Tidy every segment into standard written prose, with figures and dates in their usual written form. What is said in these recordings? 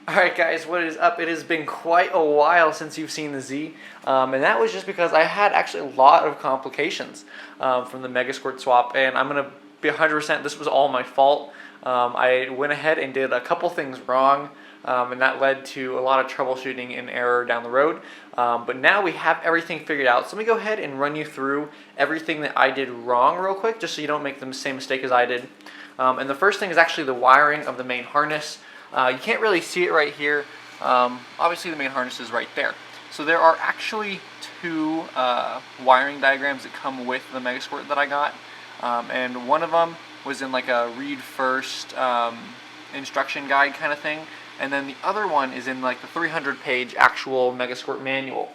Alright guys, what is up? It has been quite a while since you've seen the Z, and that was just because I had actually a lot of complications from the Megasquirt swap, and I'm going to be 100% this was all my fault. I went ahead and did a couple things wrong, and that led to a lot of troubleshooting and error down the road, but now we have everything figured out. So let me go ahead and run you through everything that I did wrong real quick, just so you don't make the same mistake as I did. And the first thing is actually the wiring of the main harness. You can't really see it right here. Obviously the main harness is right there. So there are actually two wiring diagrams that come with the Megasquirt that I got. And one of them was in like a read first instruction guide kind of thing. And then the other one is in like the 300-page actual Megasquirt manual.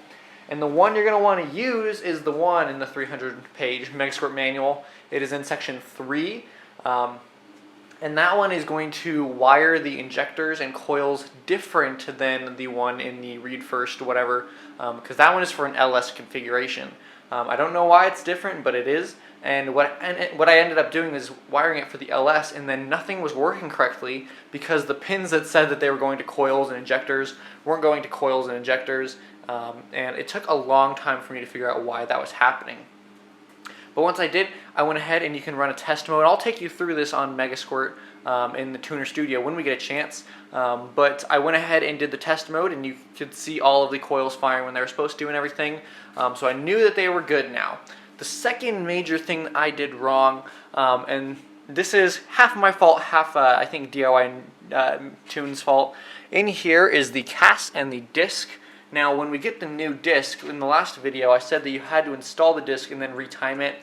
And the one you're going to want to use is the one in the 300-page Megasquirt manual. It is in section 3. And that one is going to wire the injectors and coils different than the one in the read first whatever, because that one is for an LS configuration. I don't know why it's different, but it is. And what I ended up doing is wiring it for the LS, and then nothing was working correctly because the pins that said that they were going to coils and injectors weren't going to coils and injectors, and it took a long time for me to figure out why that was happening. But once I did, I went ahead and you can run a test mode. I'll take you through this on Megasquirt in the Tuner Studio when we get a chance. But I went ahead and did the test mode, and you could see all of the coils firing when they were supposed to and everything. So I knew that they were good now. The second major thing that I did wrong, and this is half my fault, half I think DIY Tune's fault. In here is the cast and the disc. Now, when we get the new disc, in the last video I said that you had to install the disc and then retime it.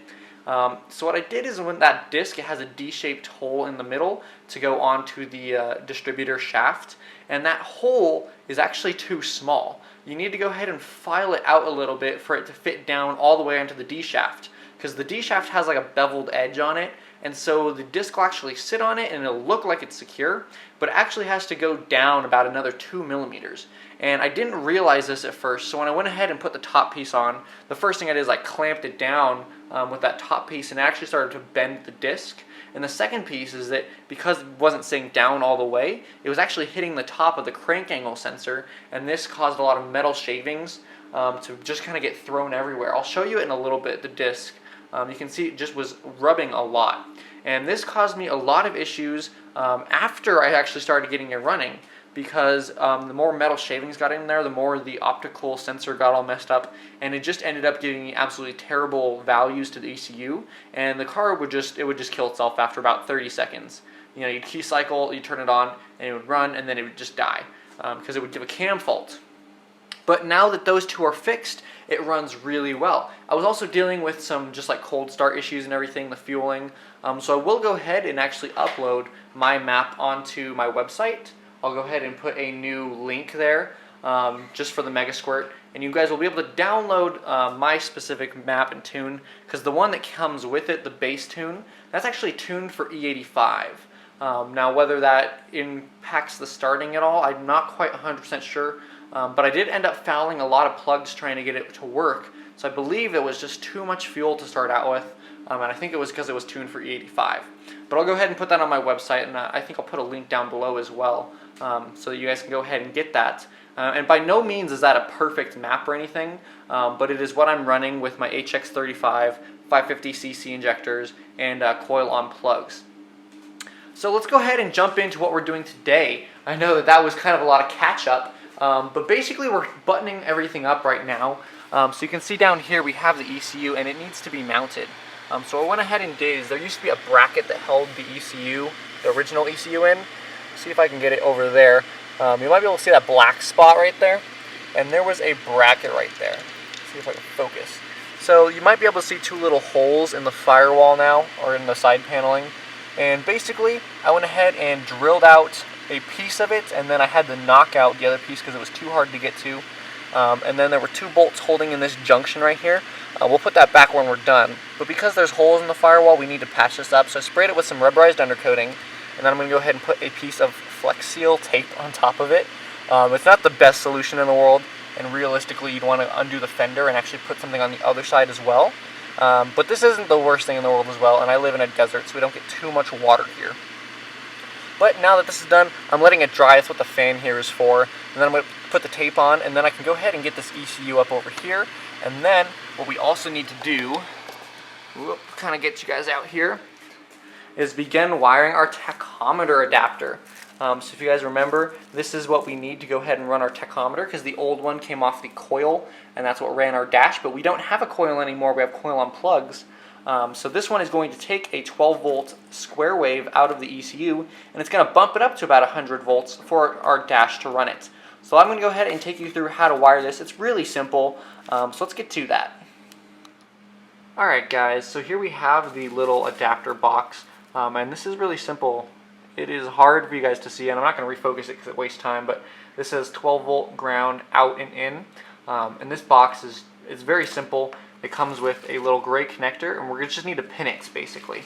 So what I did is when that disc, it has a D-shaped hole in the middle to go onto the distributor shaft, and that hole is actually too small. You need to go ahead and file it out a little bit for it to fit down all the way onto the D-shaft, because the D-shaft has like a beveled edge on it, and so the disc will actually sit on it and it'll look like it's secure, but it actually has to go down about another 2 millimeters. And I didn't realize this at first, so when I went ahead and put the top piece on, the first thing I did is I clamped it down with that top piece, and it actually started to bend the disc. And the second piece is that because it wasn't sitting down all the way, it was actually hitting the top of the crank angle sensor, and this caused a lot of metal shavings to just kind of get thrown everywhere. I'll show you it in a little bit, the disc. You can see it just was rubbing a lot. And this caused me a lot of issues after I actually started getting it running, because the more metal shavings got in there, the more the optical sensor got all messed up, and it just ended up giving me absolutely terrible values to the ECU, and the car would just kill itself after about 30 seconds. You know, you'd key cycle, you'd turn it on, and it would run, and then it would just die because it would give a cam fault. But now that those two are fixed, it runs really well. I was also dealing with some just like cold start issues and everything, the fueling. So I will go ahead and actually upload my map onto my website. I'll go ahead and put a new link there just for the Megasquirt, and you guys will be able to download my specific map and tune, because the one that comes with it, the base tune, that's actually tuned for E85. Now whether that impacts the starting at all, I'm not quite 100% sure, but I did end up fouling a lot of plugs trying to get it to work, so I believe it was just too much fuel to start out with, and I think it was because it was tuned for E85. But I'll go ahead and put that on my website, and I think I'll put a link down below as well, so that you guys can go ahead and get that. And by no means is that a perfect map or anything, but it is what I'm running with my HX35 550cc injectors and coil-on plugs. So let's go ahead and jump into what we're doing today. I know that was kind of a lot of catch-up, but basically we're buttoning everything up right now. So you can see down here we have the ECU, and it needs to be mounted. So what I went ahead and did is there used to be a bracket that held the ECU, the original ECU in. See if I can get it over there. You might be able to see that black spot right there, and there was a bracket right there. See if I can focus. So you might be able to see two little holes in the firewall now, or in the side paneling, and basically I went ahead and drilled out a piece of it, and then I had to knock out the other piece because it was too hard to get to, and then there were two bolts holding in this junction right here. We'll put that back when we're done, but because there's holes in the firewall, we need to patch this up, so I sprayed it with some rubberized undercoating, and then I'm going to go ahead and put a piece of Flex Seal tape on top of it. It's not the best solution in the world, and realistically you'd want to undo the fender and actually put something on the other side as well. But this isn't the worst thing in the world as well, and I live in a desert, so we don't get too much water here. But now that this is done, I'm letting it dry. That's what the fan here is for. And then I'm going to put the tape on, and then I can go ahead and get this ECU up over here. And then what we also need to do, kind of get you guys out here, is begin wiring our tachometer adapter. So if you guys remember, this is what we need to go ahead and run our tachometer, because the old one came off the coil, and that's what ran our dash, but we don't have a coil anymore. We have coil on plugs. So this one is going to take a 12-volt square wave out of the ECU, and it's going to bump it up to about 100 volts for our dash to run it. So I'm going to go ahead and take you through how to wire this. It's really simple, so let's get to that. Alright guys, so here we have the little adapter box, and this is really simple. It is hard for you guys to see, and I'm not going to refocus it because it wastes time, but this says 12-volt ground out and in, and this box is very simple. It comes with a little gray connector, and we're going to just need to pin it, basically.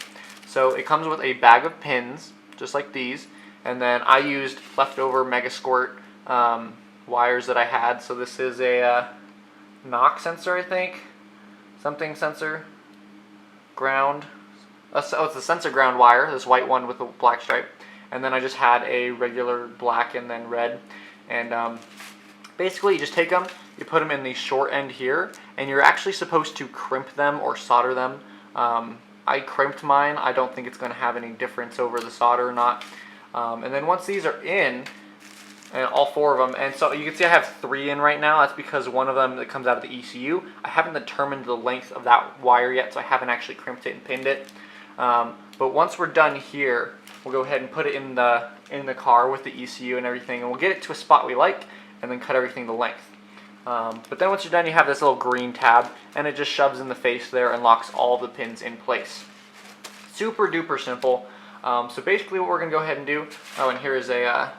So it comes with a bag of pins, just like these, and then I used leftover Megasquirt wires that I had. So this is a knock sensor, I think, something sensor, ground. So it's a sensor ground wire, this white one with a black stripe, and then I just had a regular black and then red. And basically you just take them, you put them in the short end here, and you're actually supposed to crimp them or solder them. I crimped mine. I don't think it's going to have any difference over the solder or not. And then once these are in, and all four of them, and so you can see I have 3 in right now. That's because one of them that comes out of the ECU, I haven't determined the length of that wire yet, so I haven't actually crimped it and pinned it. But once we're done here, we'll go ahead and put it in the car with the ECU and everything, and we'll get it to a spot we like, and then cut everything to length. But then once you're done, you have this little green tab, and it just shoves in the face there and locks all the pins in place. Super duper simple. So basically what we're going to go ahead and do, oh, and here is a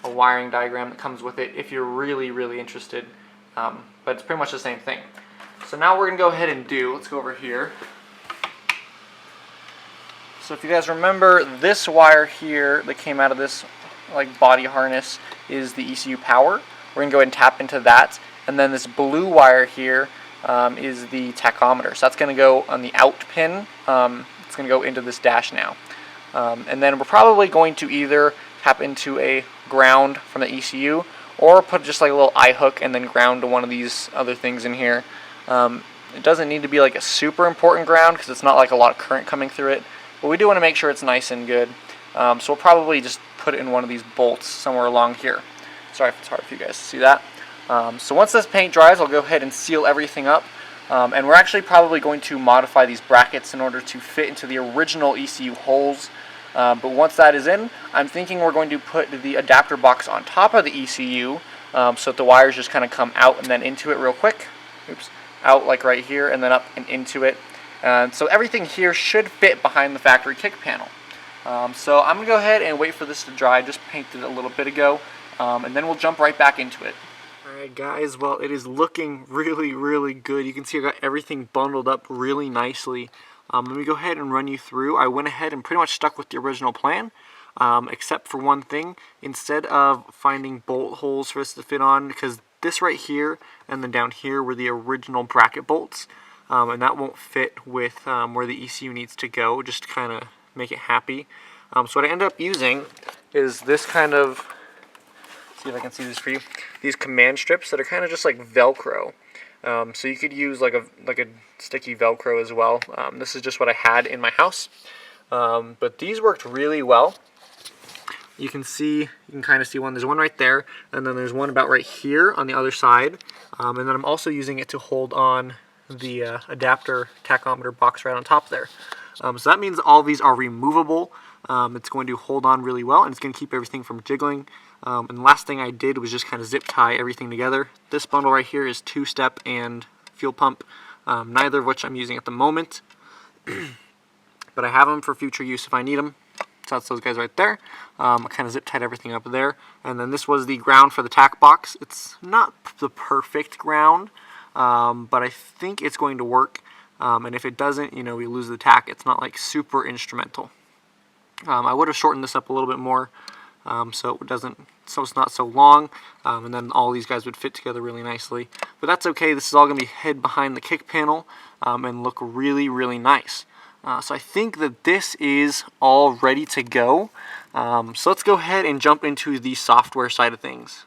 wiring diagram that comes with it if you're really interested, but it's pretty much the same thing. So now we're going to go ahead and let's go over here. So if you guys remember, this wire here that came out of this like body harness is the ECU power. We're going to go ahead and tap into that, and then this blue wire here is the tachometer. So that's going to go on the out pin. It's going to go into this dash now. And then we're probably going to either tap into a ground from the ECU, or put just like a little eye hook and then ground to one of these other things in here. It doesn't need to be like a super important ground because it's not like a lot of current coming through it, but we do want to make sure it's nice and good. So we'll probably just put it in one of these bolts somewhere along here. Sorry if it's hard for you guys to see that. So once this paint dries, I'll go ahead and seal everything up. And we're actually probably going to modify these brackets in order to fit into the original ECU holes. But once that is in, I'm thinking we're going to put the adapter box on top of the ECU so that the wires just kind of come out and then into it real quick. Oops, out like right here and then up and into it. So everything here should fit behind the factory kick panel. So I'm going to go ahead and wait for this to dry. I just painted it a little bit ago, and then we'll jump right back into it. Alright guys, well it is looking really good. You can see I got everything bundled up really nicely. Let me go ahead and run you through. I went ahead and pretty much stuck with the original plan, except for one thing. Instead of finding bolt holes for this to fit on, because this right here and then down here were the original bracket bolts, and that won't fit with where the ECU needs to go, just to kind of make it happy. So what I ended up using is this kind of, see if I can see this for you, these command strips that are kind of just like Velcro. So you could use like a sticky Velcro as well. This is just what I had in my house, but these worked really well. You can kind of see one. There's one right there, and then there's one about right here on the other side. And then I'm also using it to hold on the adapter tachometer box right on top there. So that means all these are removable. It's going to hold on really well, and it's going to keep everything from jiggling. And the last thing I did was just kind of zip tie everything together. This bundle right here is 2-step and fuel pump, neither of which I'm using at the moment. But I have them for future use if I need them. So that's those guys right there. I kind of zip tied everything up there. And then this was the ground for the tack box. It's not the perfect ground, but I think it's going to work. And if it doesn't, we lose the tack. It's not like super instrumental. I would have shortened this up a little bit more, so it's not so long, and then all these guys would fit together really nicely. But that's okay. This is all going to be hid behind the kick panel and look really nice. So I think that this is all ready to go. So let's go ahead and jump into the software side of things.